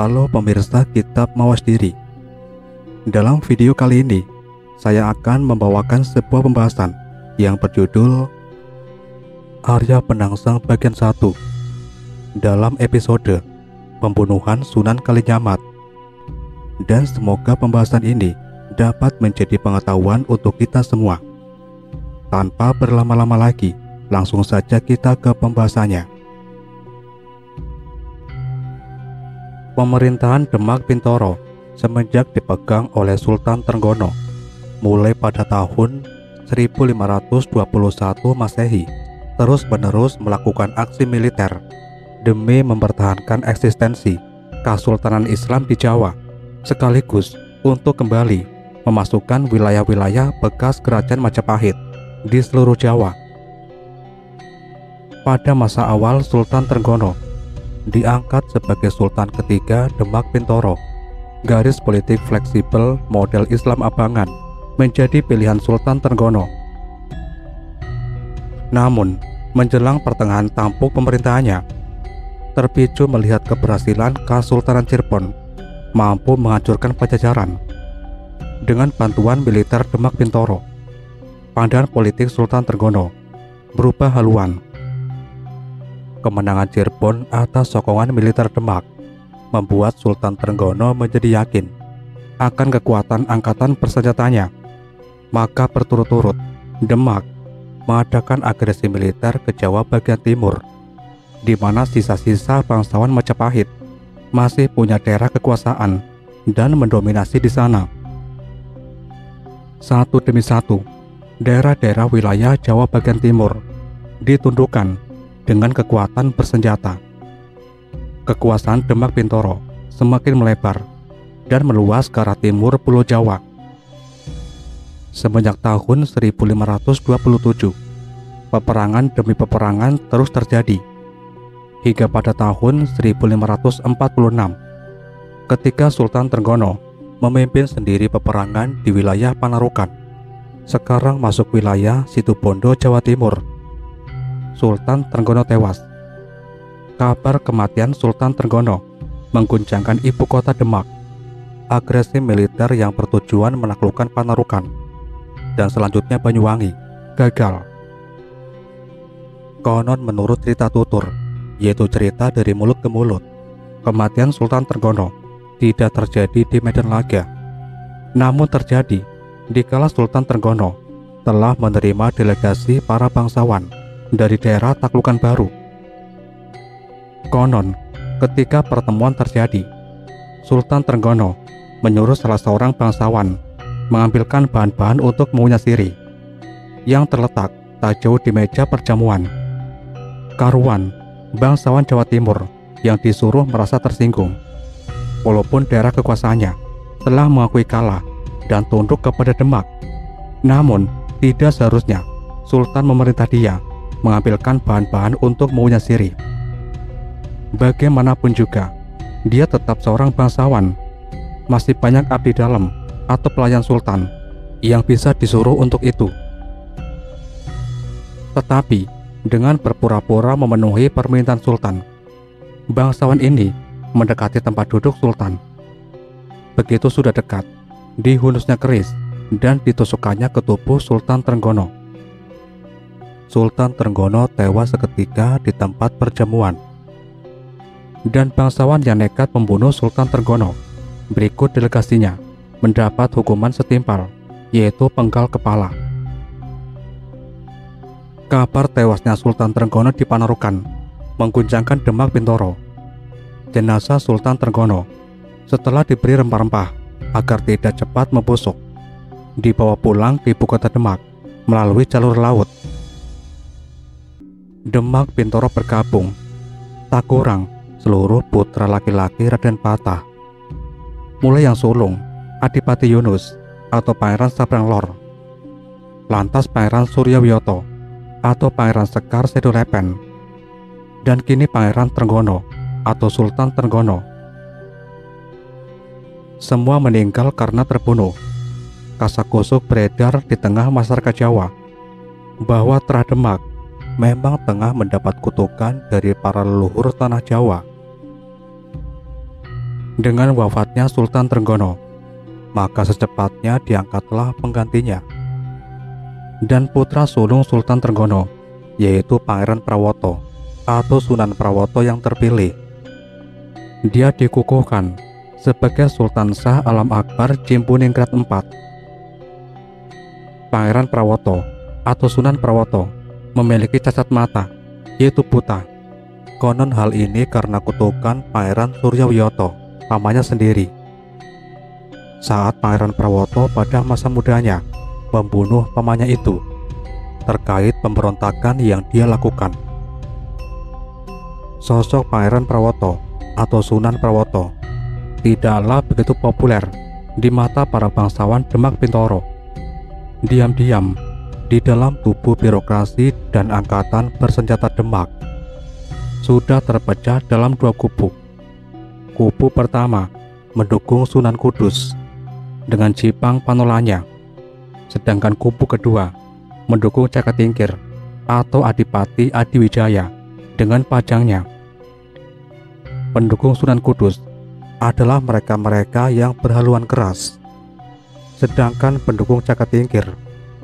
Halo pemirsa Kitab Mawas Diri. Dalam video kali ini, saya akan membawakan sebuah pembahasan yang berjudul Arya Penangsang bagian 1 dalam episode Pembunuhan Sunan Kalijamat. Dan semoga pembahasan ini dapat menjadi pengetahuan untuk kita semua. Tanpa berlama-lama lagi, langsung saja kita ke pembahasannya. Pemerintahan Demak Bintoro semenjak dipegang oleh Sultan Trenggono mulai pada tahun 1521 Masehi terus-menerus melakukan aksi militer demi mempertahankan eksistensi Kesultanan Islam di Jawa, sekaligus untuk kembali memasukkan wilayah-wilayah bekas Kerajaan Majapahit di seluruh Jawa. Pada masa awal Sultan Trenggono diangkat sebagai Sultan ketiga Demak Bintoro, garis politik fleksibel model Islam Abangan menjadi pilihan Sultan Trenggono. Namun, menjelang pertengahan tampuk pemerintahannya, terpicu melihat keberhasilan Kesultanan Cirebon mampu menghancurkan Pajajaran dengan bantuan militer Demak Bintoro, pandangan politik Sultan Trenggono berubah haluan. Kemenangan Cirebon atas sokongan militer Demak membuat Sultan Trenggono menjadi yakin akan kekuatan angkatan bersenjatanya. Maka berturut-turut Demak mengadakan agresi militer ke Jawa bagian timur, di mana sisa-sisa bangsawan Majapahit masih punya daerah kekuasaan dan mendominasi di sana. Satu demi satu, daerah-daerah wilayah Jawa bagian timur ditundukkan dengan kekuatan bersenjata. Kekuasaan Demak Bintoro semakin melebar dan meluas ke arah timur Pulau Jawa. Semenjak tahun 1527, peperangan demi peperangan terus terjadi, hingga pada tahun 1546, ketika Sultan Trenggono memimpin sendiri peperangan di wilayah Panarukan, sekarang masuk wilayah Situbondo, Jawa Timur. Sultan Trenggono tewas. Kabar kematian Sultan Trenggono mengguncangkan ibu kota Demak. Agresi militer yang bertujuan menaklukkan Panarukan dan selanjutnya Banyuwangi gagal. Konon menurut cerita tutur, yaitu cerita dari mulut ke mulut, kematian Sultan Trenggono tidak terjadi di medan laga, namun terjadi dikala Sultan Trenggono telah menerima delegasi para bangsawan dari daerah taklukan baru. Konon, ketika pertemuan terjadi, Sultan Trenggono menyuruh salah seorang bangsawan mengambilkan bahan-bahan untuk mengunyah sirih yang terletak tak jauh di meja perjamuan. Karuan, bangsawan Jawa Timur yang disuruh merasa tersinggung, walaupun daerah kekuasaannya telah mengakui kalah dan tunduk kepada Demak. Namun, tidak seharusnya Sultan memerintah dia mengambilkan bahan-bahan untuk mengunyah sirih. Bagaimanapun juga, dia tetap seorang bangsawan. Masih banyak abdi dalam atau pelayan Sultan yang bisa disuruh untuk itu. Tetapi, dengan berpura-pura memenuhi permintaan Sultan, bangsawan ini mendekati tempat duduk Sultan. Begitu sudah dekat, dihunusnya keris dan ditusukkannya ke tubuh Sultan Trenggono. Sultan Trenggono tewas seketika di tempat perjamuan. Dan bangsawan yang nekat membunuh Sultan Trenggono berikut delegasinya mendapat hukuman setimpal, yaitu penggal kepala. Kabar tewasnya Sultan Trenggono di Panarukan mengguncangkan Demak Bintoro. Jenazah Sultan Trenggono setelah diberi rempah-rempah agar tidak cepat membusuk, dibawa pulang ke ibu kota Demak melalui jalur laut. Demak Bintoro bergabung, tak kurang seluruh putra laki-laki Raden Patah, mulai yang sulung Adipati Yunus atau Pangeran Sabranglor, lantas Pangeran Suryawiyoto atau Pangeran Sekar Sedolepen, dan kini Pangeran Trenggono atau Sultan Trenggono. Semua meninggal karena terbunuh. Kasakusuk beredar di tengah masyarakat Jawa bahwa Trah Demak memang tengah mendapat kutukan dari para leluhur tanah Jawa. Dengan wafatnya Sultan Trenggono, maka secepatnya diangkatlah penggantinya. Dan putra sulung Sultan Trenggono, yaitu Pangeran Prawoto atau Sunan Prawoto yang terpilih. Dia dikukuhkan sebagai Sultan Shah Alam Akbar Jempuningrat IV. Pangeran Prawoto atau Sunan Prawoto memiliki cacat mata, yaitu buta. Konon hal ini karena kutukan Pangeran Suryawiyoto, pamannya sendiri. Saat Pangeran Prawoto pada masa mudanya membunuh pamannya itu terkait pemberontakan yang dia lakukan. Sosok Pangeran Prawoto atau Sunan Prawoto tidaklah begitu populer di mata para bangsawan Demak Bintoro. Diam-diam di dalam tubuh birokrasi dan angkatan bersenjata Demak sudah terpecah dalam dua kubu. Kubu pertama mendukung Sunan Kudus dengan Jipang Panolannya, sedangkan kubu kedua mendukung Cakatingkir atau Adipati Adiwijaya dengan pajangnya. Pendukung Sunan Kudus adalah mereka-mereka yang berhaluan keras, sedangkan pendukung Cakatingkir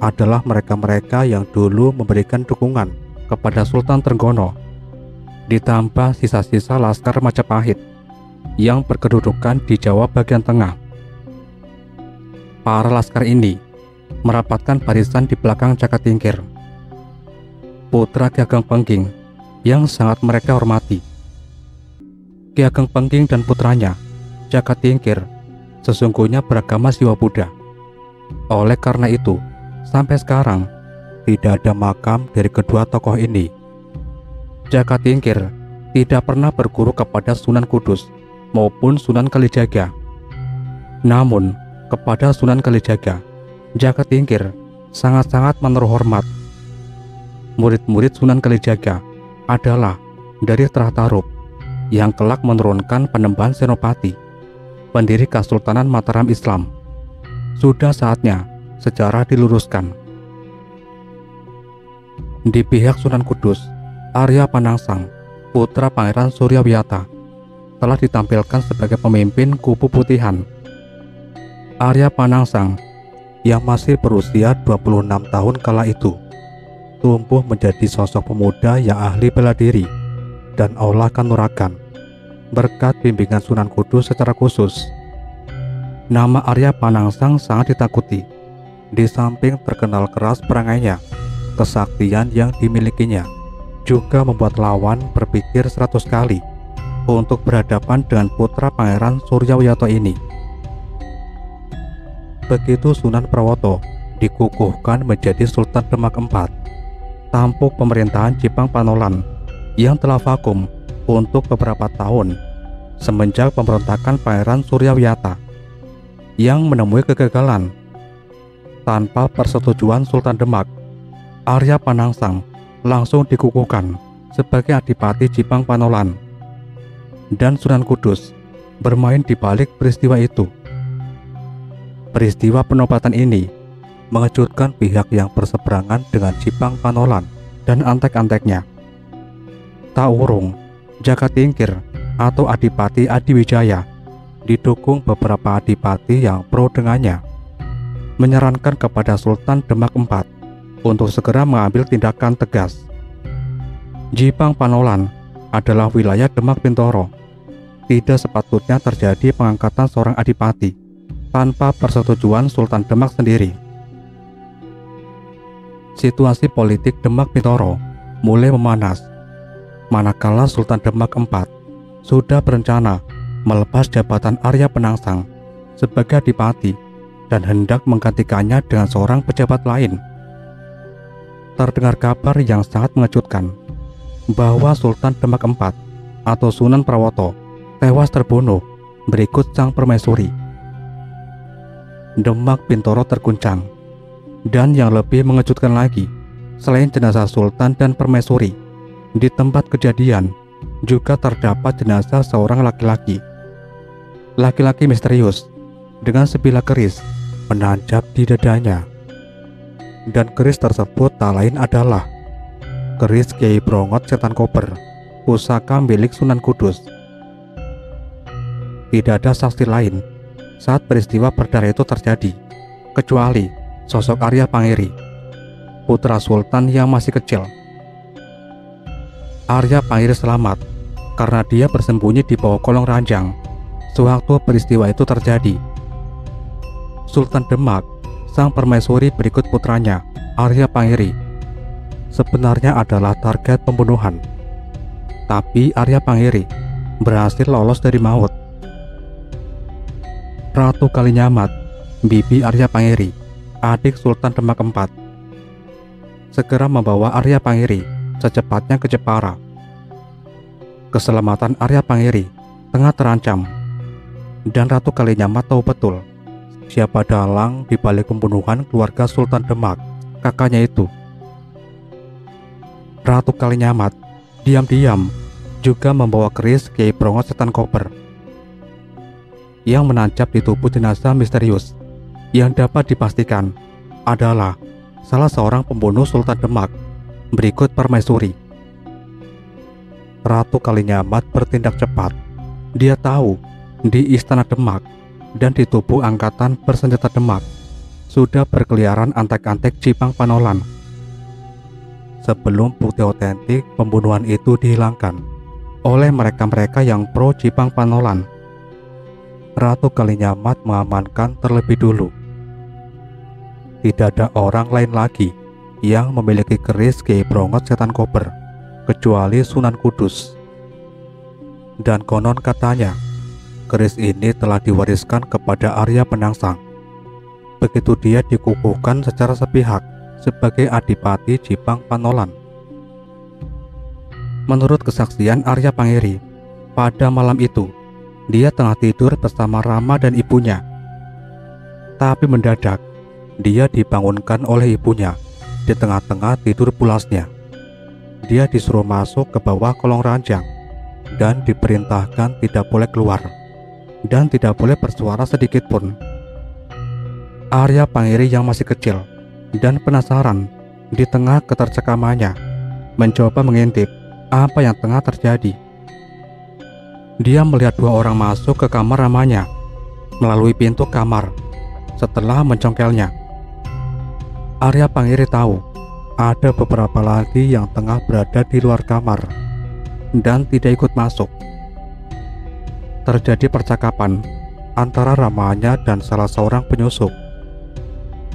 adalah mereka-mereka yang dulu memberikan dukungan kepada Sultan Trenggono, ditambah sisa-sisa Laskar Majapahit yang berkedudukan di Jawa bagian tengah. Para laskar ini merapatkan barisan di belakang Cakatingkir, putra Ki Ageng Pengging yang sangat mereka hormati. Ki Ageng Pengging dan putranya Cakatingkir sesungguhnya beragama Siwa Buddha. Oleh karena itu, sampai sekarang tidak ada makam dari kedua tokoh ini. Cakatingkir tidak pernah berguru kepada Sunan Kudus maupun Sunan Kalijaga. Namun, kepada Sunan Kalijaga, Cakatingkir sangat-sangat menaruh hormat. Murid-murid Sunan Kalijaga adalah dari Trahtarup yang kelak menurunkan Panembahan Senopati, pendiri Kesultanan Mataram Islam. Sudah saatnya sejarah diluruskan. Di pihak Sunan Kudus, Arya Panangsang, putra Pangeran Suryawiyata, telah ditampilkan sebagai pemimpin kubu putihan. Arya Panangsang yang masih berusia 26 tahun kala itu tumbuh menjadi sosok pemuda yang ahli bela diri dan olah kanuragan berkat bimbingan Sunan Kudus secara khusus. Nama Arya Panangsang sangat ditakuti. Di samping terkenal keras perangainya, kesaktian yang dimilikinya juga membuat lawan berpikir 100 kali untuk berhadapan dengan putra Pangeran Suryawiyoto ini. Begitu Sunan Prawoto dikukuhkan menjadi Sultan Demak IV, tampuk pemerintahan Jipang Panolan yang telah vakum untuk beberapa tahun semenjak pemberontakan Pangeran Suryawiyata yang menemui kegagalan. Tanpa persetujuan Sultan Demak, Arya Panangsang langsung dikukuhkan sebagai Adipati Jipang Panolan, dan Sunan Kudus bermain di balik peristiwa itu. Peristiwa penobatan ini mengejutkan pihak yang berseberangan dengan Jipang Panolan dan antek-anteknya. Tak urung, Cakatingkir atau Adipati Adiwijaya didukung beberapa adipati yang pro dengannya, menyarankan kepada Sultan Demak IV untuk segera mengambil tindakan tegas. Jipang Panolan adalah wilayah Demak Bintoro. Tidak sepatutnya terjadi pengangkatan seorang adipati tanpa persetujuan Sultan Demak sendiri. Situasi politik Demak Bintoro mulai memanas manakala Sultan Demak IV sudah berencana melepas jabatan Arya Panangsang sebagai adipati dan hendak menggantikannya dengan seorang pejabat lain. Terdengar kabar yang sangat mengejutkan bahwa Sultan Demak IV atau Sunan Prawoto tewas terbunuh berikut sang permaisuri. Demak Bintoro terguncang, dan yang lebih mengejutkan lagi, selain jenazah Sultan dan permaisuri, di tempat kejadian juga terdapat jenazah seorang laki-laki. Laki-laki misterius dengan sebilah keris menancap di dadanya, dan keris tersebut tak lain adalah keris Kiai Brongot Setan Kober, pusaka milik Sunan Kudus. Tidak ada saksi lain saat peristiwa berdarah itu terjadi, kecuali sosok Arya Pangery, putra sultan yang masih kecil. Arya Pangery selamat karena dia bersembunyi di bawah kolong ranjang sewaktu peristiwa itu terjadi. Sultan Demak, sang permaisuri berikut putranya, Arya Pangery, sebenarnya adalah target pembunuhan. Tapi Arya Pangery berhasil lolos dari maut. Ratu Kalinyamat, Bibi Arya Pangery, adik Sultan Demak IV, segera membawa Arya Pangery secepatnya ke Jepara. Keselamatan Arya Pangery tengah terancam, dan Ratu Kalinyamat tahu betul siapa dalang di balik pembunuhan keluarga Sultan Demak, kakaknya itu. Ratu Kalinyamat diam-diam juga membawa keris Kiai Brongot Setan Kober yang menancap di tubuh jenazah misterius yang dapat dipastikan adalah salah seorang pembunuh Sultan Demak berikut permaisuri. Ratu Kalinyamat bertindak cepat. Dia tahu di istana Demak dan di tubuh angkatan bersenjata Demak sudah berkeliaran antek-antek Jipang Panolan. Sebelum bukti otentik pembunuhan itu dihilangkan oleh mereka-mereka yang pro Jipang Panolan, Ratu Kalinyamat mengamankan terlebih dulu. Tidak ada orang lain lagi yang memiliki keris Kiai Brongot Setan Kober kecuali Sunan Kudus. Dan konon katanya, keris ini telah diwariskan kepada Arya Penangsang begitu dia dikukuhkan secara sepihak sebagai Adipati Jipang Panolan. Menurut kesaksian Arya Pangery, pada malam itu dia tengah tidur bersama Rama dan ibunya. Tapi mendadak dia dibangunkan oleh ibunya di tengah-tengah tidur pulasnya. Dia disuruh masuk ke bawah kolong ranjang dan diperintahkan tidak boleh keluar dan tidak boleh bersuara sedikit pun. Arya Pangery yang masih kecil dan penasaran di tengah ketercekamannya mencoba mengintip apa yang tengah terjadi. Dia melihat dua orang masuk ke kamar Ramanya melalui pintu kamar setelah mencongkelnya. Arya Pangery tahu ada beberapa lagi yang tengah berada di luar kamar dan tidak ikut masuk. Terjadi percakapan antara Ramanya dan salah seorang penyusup.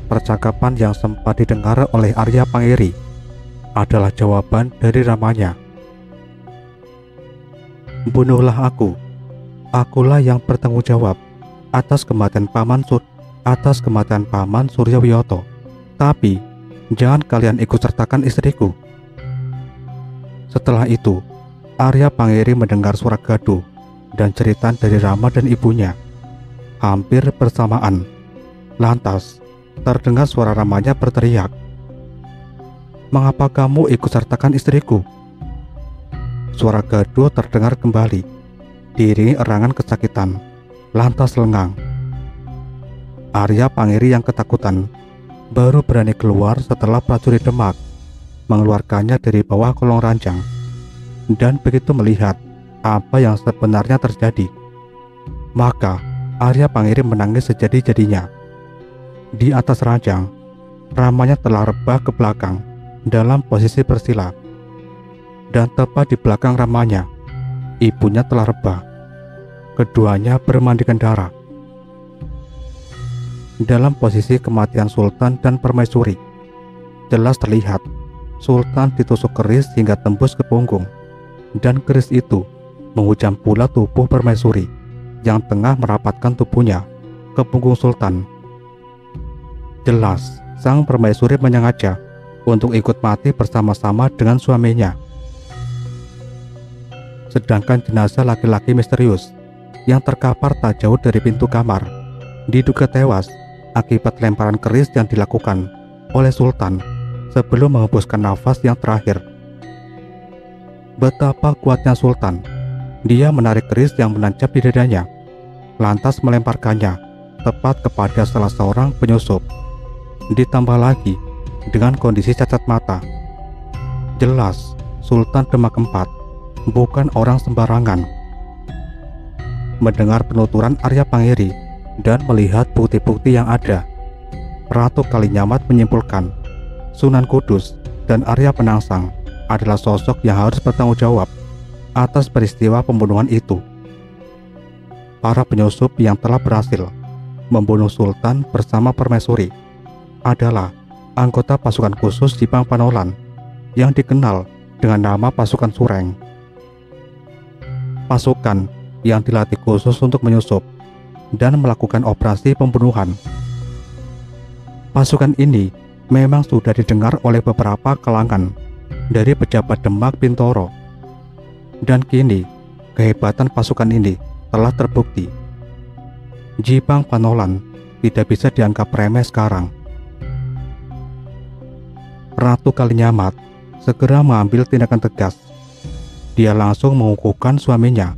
Percakapan yang sempat didengar oleh Arya Pangery adalah jawaban dari Ramanya. Bunuhlah aku. Akulah yang bertanggung jawab atas kematian Paman Suryawiyoto. Tapi jangan kalian ikut sertakan istriku. Setelah itu, Arya Pangery mendengar suara gaduh dan cerita dari Rama dan ibunya. Hampir bersamaan, lantas terdengar suara Ramanya berteriak, "Mengapa kamu ikut sertakan istriku?" Suara gaduh terdengar kembali, diiringi erangan kesakitan, lantas lengang. Arya Pangery yang ketakutan baru berani keluar setelah prajurit Demak mengeluarkannya dari bawah kolong ranjang dan begitu melihat apa yang sebenarnya terjadi. Maka Arya Pangery menangis sejadi-jadinya. Di atas ranjang, Ramanya telah rebah ke belakang dalam posisi bersila, dan tepat di belakang Ramanya, ibunya telah rebah. Keduanya bermandikan darah. Dalam posisi kematian Sultan dan Permaisuri, jelas terlihat Sultan ditusuk keris hingga tembus ke punggung, dan keris itu menghujam pula tubuh Permaisuri yang tengah merapatkan tubuhnya ke punggung Sultan. Jelas sang Permaisuri menyengaja untuk ikut mati bersama-sama dengan suaminya. Sedangkan jenazah laki-laki misterius yang terkapar tak jauh dari pintu kamar diduga tewas akibat lemparan keris yang dilakukan oleh Sultan sebelum menghembuskan nafas yang terakhir. Betapa kuatnya Sultan, dia menarik keris yang menancap di dadanya, lantas melemparkannya tepat kepada salah seorang penyusup. Ditambah lagi dengan kondisi cacat mata. Jelas Sultan Demak IV bukan orang sembarangan. mendengar penuturan Arya Pangerie dan melihat bukti-bukti yang ada, Ratu Kalinyamat menyimpulkan Sunan Kudus dan Arya Penangsang adalah sosok yang harus bertanggung jawab atas peristiwa pembunuhan itu. Para penyusup yang telah berhasil membunuh Sultan bersama permaisuri adalah anggota pasukan khusus Jipang Panolan yang dikenal dengan nama pasukan Sureng. Pasukan yang dilatih khusus untuk menyusup dan melakukan operasi pembunuhan. Pasukan ini memang sudah didengar oleh beberapa kalangan dari pejabat Demak Bintoro, dan kini kehebatan pasukan ini telah terbukti. Jipang Panolan tidak bisa dianggap remeh sekarang. Ratu Kalinyamat segera mengambil tindakan tegas. Dia langsung mengukuhkan suaminya,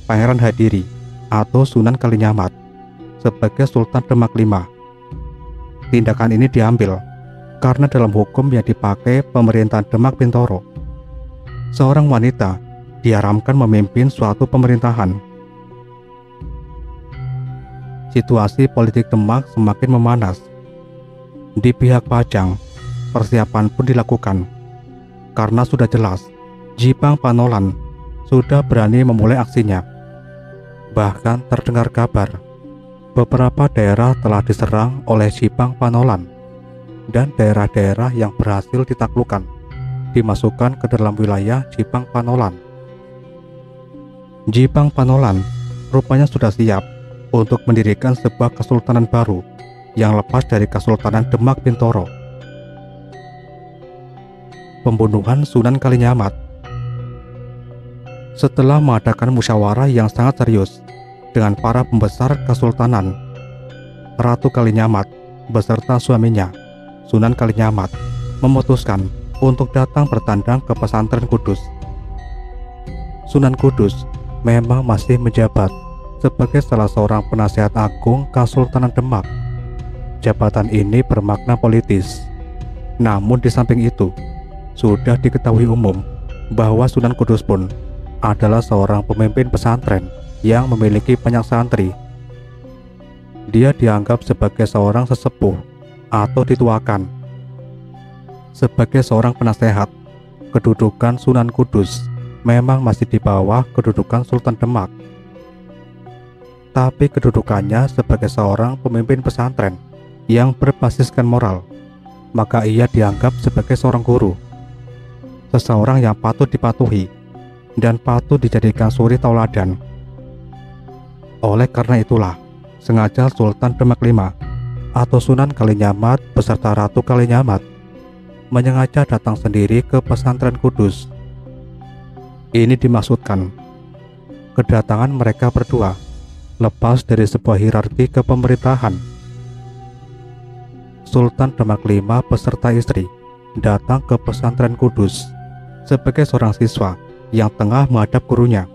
Pangeran Hadiri atau Sunan Kalinyamat, sebagai Sultan Demak V. Tindakan ini diambil karena dalam hukum yang dipakai pemerintahan Demak Bintoro, seorang wanita diharamkan memimpin suatu pemerintahan. Situasi politik Demak semakin memanas. Di pihak Pajang, persiapan pun dilakukan karena sudah jelas Jipang Panolan sudah berani memulai aksinya. Bahkan terdengar kabar beberapa daerah telah diserang oleh Jipang Panolan, dan daerah-daerah yang berhasil ditaklukkan dimasukkan ke dalam wilayah Jipang Panolan. Jipang Panolan rupanya sudah siap untuk mendirikan sebuah kesultanan baru yang lepas dari Kesultanan Demak Bintoro. Pembunuhan Sunan Kalinyamat. Setelah mengadakan musyawarah yang sangat serius dengan para pembesar kesultanan, Ratu Kalinyamat beserta suaminya Sunan Kalinyamat memutuskan untuk datang bertandang ke pesantren Kudus. Sunan Kudus memang masih menjabat sebagai salah seorang penasihat agung Kesultanan Demak. Jabatan ini bermakna politis. Namun di samping itu, sudah diketahui umum bahwa Sunan Kudus pun adalah seorang pemimpin pesantren yang memiliki banyak santri. Dia dianggap sebagai seorang sesepuh atau dituakan. Sebagai seorang penasehat, kedudukan Sunan Kudus memang masih di bawah kedudukan Sultan Demak. Tapi kedudukannya sebagai seorang pemimpin pesantren yang berbasiskan moral, maka ia dianggap sebagai seorang guru, seseorang yang patut dipatuhi dan patut dijadikan suri tauladan. Oleh karena itulah, sengaja Sultan Demak V atau Sunan Kalinyamat beserta Ratu Kalinyamat menyengaja datang sendiri ke pesantren Kudus. Ini dimaksudkan kedatangan mereka berdua lepas dari sebuah hierarki kepemerintahan. Sultan Demak V beserta istri datang ke pesantren Kudus sebagai seorang siswa yang tengah menghadap gurunya.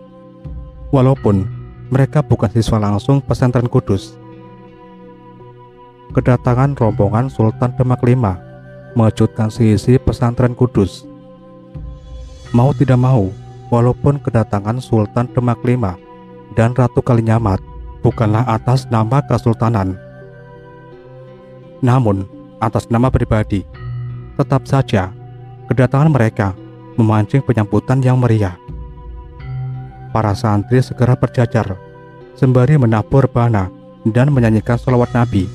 Walaupun mereka bukan siswa langsung pesantren Kudus, kedatangan rombongan Sultan Demak V mengejutkan seisi pesantren Kudus. Mau tidak mau, walaupun kedatangan Sultan Demak V dan Ratu Kalinyamat bukanlah atas nama kesultanan, namun atas nama pribadi, tetap saja kedatangan mereka memancing penyambutan yang meriah. Para santri segera berjajar sembari menabur bana dan menyanyikan sholawat Nabi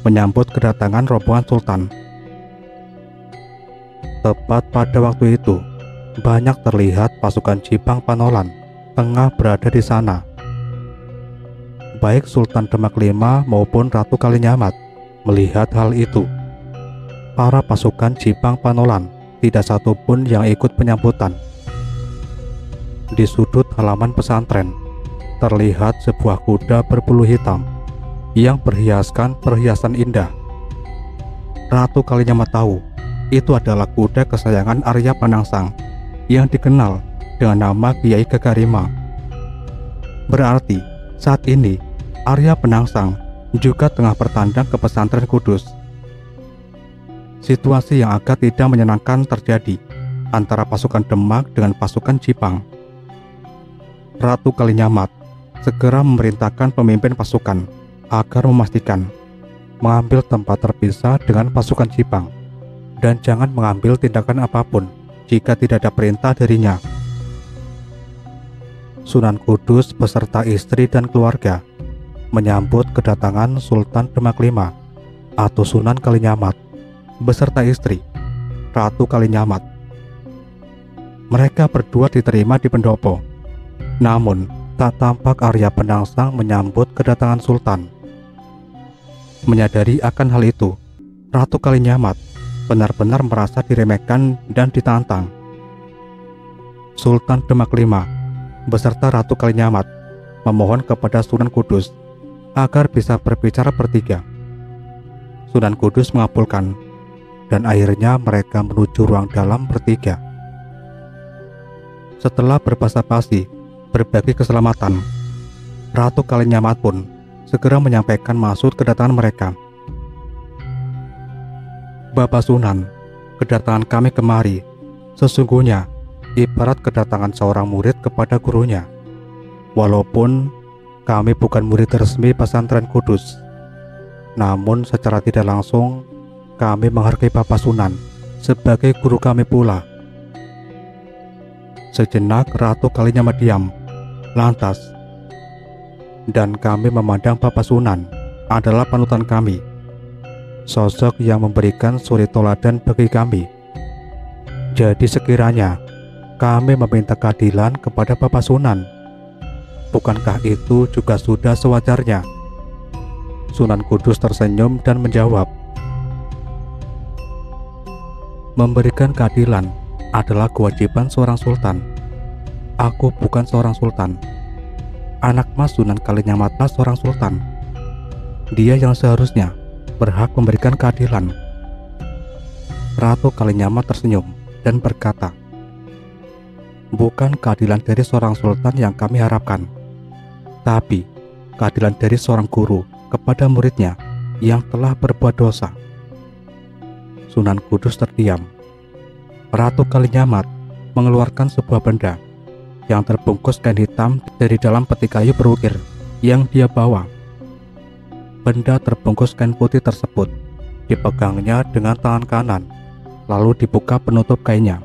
menyambut kedatangan rombongan sultan. Tepat pada waktu itu, banyak terlihat pasukan Jipang Panolan tengah berada di sana. Baik Sultan Demak V maupun Ratu Kalinyamat melihat hal itu. Para pasukan Jipang Panolan tidak satu pun yang ikut penyambutan. Di sudut halaman pesantren terlihat sebuah kuda berbulu hitam yang berhiaskan perhiasan indah. Ratu Kalinyamat tahu itu adalah kuda kesayangan Arya Penangsang yang dikenal dengan nama Kiai Gagarima. Berarti saat ini Arya Penangsang juga tengah bertandang ke pesantren Kudus. Situasi yang agak tidak menyenangkan terjadi antara pasukan Demak dengan pasukan Jipang. Ratu Kalinyamat segera memerintahkan pemimpin pasukan agar memastikan mengambil tempat terpisah dengan pasukan Jipang dan jangan mengambil tindakan apapun jika tidak ada perintah darinya. Sunan Kudus beserta istri dan keluarga menyambut kedatangan Sultan Demak V atau Sunan Kalinyamat beserta istri, Ratu Kalinyamat. Mereka berdua diterima di pendopo, namun tak tampak Arya Penangsang menyambut kedatangan Sultan. Menyadari akan hal itu, Ratu Kalinyamat benar-benar merasa diremehkan dan ditantang. Sultan Demak V beserta Ratu Kalinyamat memohon kepada Sunan Kudus agar bisa berbicara bertiga. Sunan Kudus mengabulkan, dan akhirnya mereka menuju ruang dalam bertiga. Setelah berbasa-basi berbagi keselamatan, Ratu Kalinyamat pun segera menyampaikan maksud kedatangan mereka. "Bapak Sunan, kedatangan kami kemari sesungguhnya ibarat kedatangan seorang murid kepada gurunya. Walaupun kami bukan murid resmi pesantren Kudus, namun secara tidak langsung kami menghargai Bapak Sunan sebagai guru kami pula." Sejenak Ratu Kalinyamat diam, lantas, "Dan kami memandang Bapak Sunan adalah panutan kami, sosok yang memberikan suri toladan bagi kami. Jadi sekiranya kami meminta keadilan kepada Bapak Sunan, bukankah itu juga sudah sewajarnya?" Sunan Kudus tersenyum dan menjawab, "Memberikan keadilan adalah kewajiban seorang sultan. Aku bukan seorang sultan. Anak Mas Sunan Kalinyamatlah seorang sultan. Dia yang seharusnya berhak memberikan keadilan." Ratu Kalinyamat tersenyum dan berkata, "Bukan keadilan dari seorang sultan yang kami harapkan, tapi keadilan dari seorang guru kepada muridnya yang telah berbuat dosa." Sunan Kudus terdiam. Ratu Kalinyamat mengeluarkan sebuah benda yang terbungkus kain hitam dari dalam peti kayu berukir yang dia bawa. Benda terbungkus kain putih tersebut dipegangnya dengan tangan kanan, lalu dibuka penutup kainnya.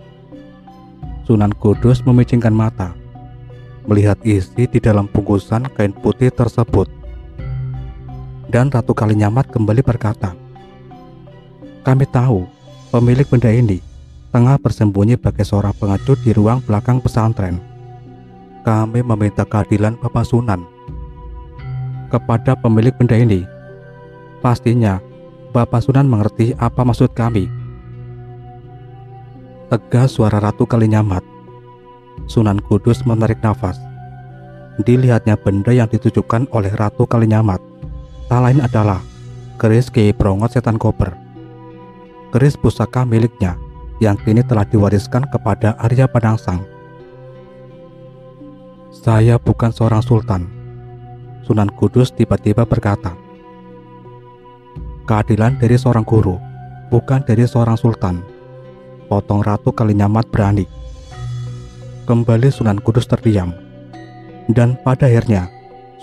Sunan Kudus memicingkan mata, melihat isi di dalam bungkusan kain putih tersebut. Dan Ratu Kalinyamat kembali berkata, "Kami tahu pemilik benda ini tengah bersembunyi sebagai seorang pengecut di ruang belakang pesantren. Kami meminta keadilan Bapak Sunan kepada pemilik benda ini. Pastinya Bapak Sunan mengerti apa maksud kami." Tegas suara Ratu Kalinyamat. Sunan Kudus menarik nafas. Dilihatnya benda yang ditujukan oleh Ratu Kalinyamat tak lain adalah keris Kiai Prongot Setan Kober, keris pusaka miliknya yang kini telah diwariskan kepada Arya Penangsang. "Saya bukan seorang sultan," Sunan Kudus tiba-tiba berkata. "Keadilan dari seorang guru, bukan dari seorang sultan," potong Ratu Kalinyamat berani. Kembali Sunan Kudus terdiam, dan pada akhirnya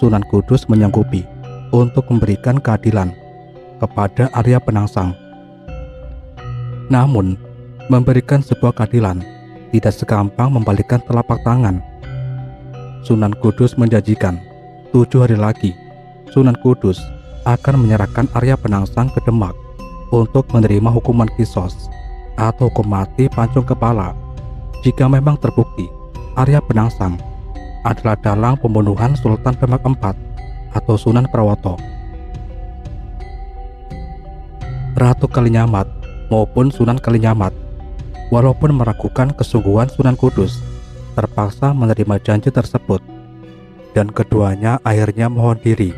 Sunan Kudus menyanggupi untuk memberikan keadilan kepada Arya Penangsang. Namun, memberikan sebuah keadilan tidak segampang membalikkan telapak tangan. Sunan Kudus menjanjikan 7 hari lagi Sunan Kudus akan menyerahkan Arya Penangsang ke Demak untuk menerima hukuman kisos atau hukum mati pancung kepala jika memang terbukti Arya Penangsang adalah dalang pembunuhan Sultan Demak IV atau Sunan Prawoto. Ratu Kalinyamat maupun Sunan Kalinyamat, walaupun meragukan kesungguhan Sunan Kudus, terpaksa menerima janji tersebut, dan keduanya akhirnya mohon diri.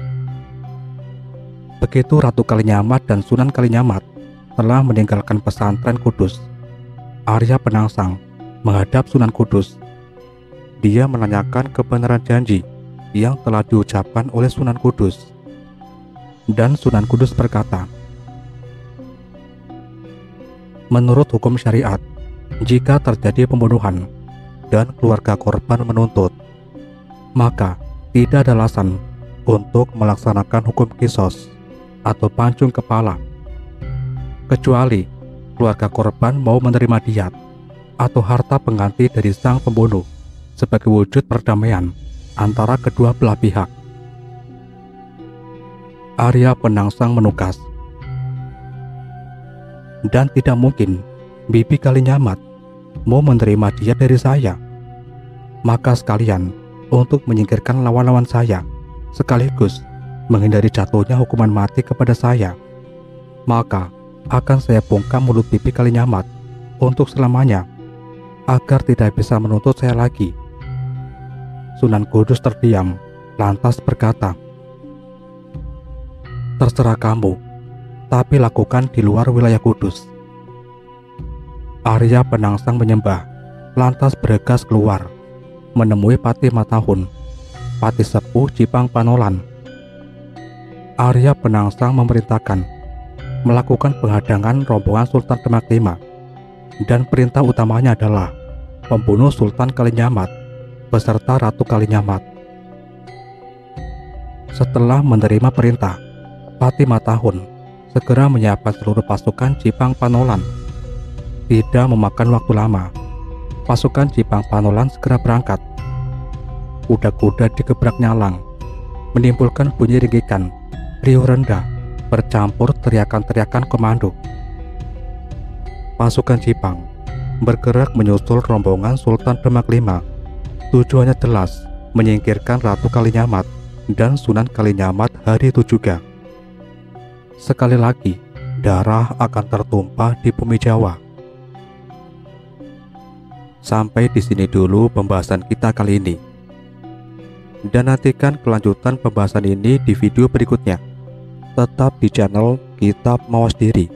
Begitu Ratu Kalinyamat dan Sunan Kalinyamat telah meninggalkan pesantren Kudus, Arya Penangsang menghadap Sunan Kudus. Dia menanyakan kebenaran janji yang telah diucapkan oleh Sunan Kudus. Dan Sunan Kudus berkata, "Menurut hukum syariat, jika terjadi pembunuhan dan keluarga korban menuntut, maka Tidak ada alasan untuk melaksanakan hukum kisos atau pancung kepala, kecuali keluarga korban mau menerima diat atau harta pengganti dari sang pembunuh sebagai wujud perdamaian antara kedua belah pihak. Arya Penangsang menukas. Dan tidak mungkin Bibi Kalinyamat mau menerima diat dari saya. Maka sekalian untuk menyingkirkan lawan-lawan saya, sekaligus menghindari jatuhnya hukuman mati kepada saya, maka akan saya bungkam mulut Bibi Kalinyamat untuk selamanya, agar tidak bisa menuntut saya lagi. Sunan Kudus terdiam, lantas berkata, "Terserah kamu, tapi lakukan di luar wilayah Kudus." Arya Penangsang menyembah, lantas bergegas keluar, menemui Pati Matahun, Pati Sepuh Cipang Panolan. Arya Penangsang memerintahkan melakukan penghadangan rombongan Sultan Demak V, dan perintah utamanya adalah membunuh Sultan Kalinyamat beserta Ratu Kalinyamat. Setelah menerima perintah, Pati Matahun segera menyiapkan seluruh pasukan Cipang Panolan. Tidak memakan waktu lama, pasukan Cipang Panolan segera berangkat. Kuda-kuda digebrak nyalang, menimbulkan bunyi ringgikan, riuh rendah, bercampur teriakan-teriakan komando. Pasukan Cipang bergerak menyusul rombongan Sultan Demak V. Tujuannya jelas, menyingkirkan Ratu Kalinyamat dan Sunan Kalinyamat hari itu juga. Sekali lagi, darah akan tertumpah di bumi Jawa. Sampai di sini dulu pembahasan kita kali ini. Dan nantikan kelanjutan pembahasan ini di video berikutnya. Tetap di channel Kitab Mawas Diri.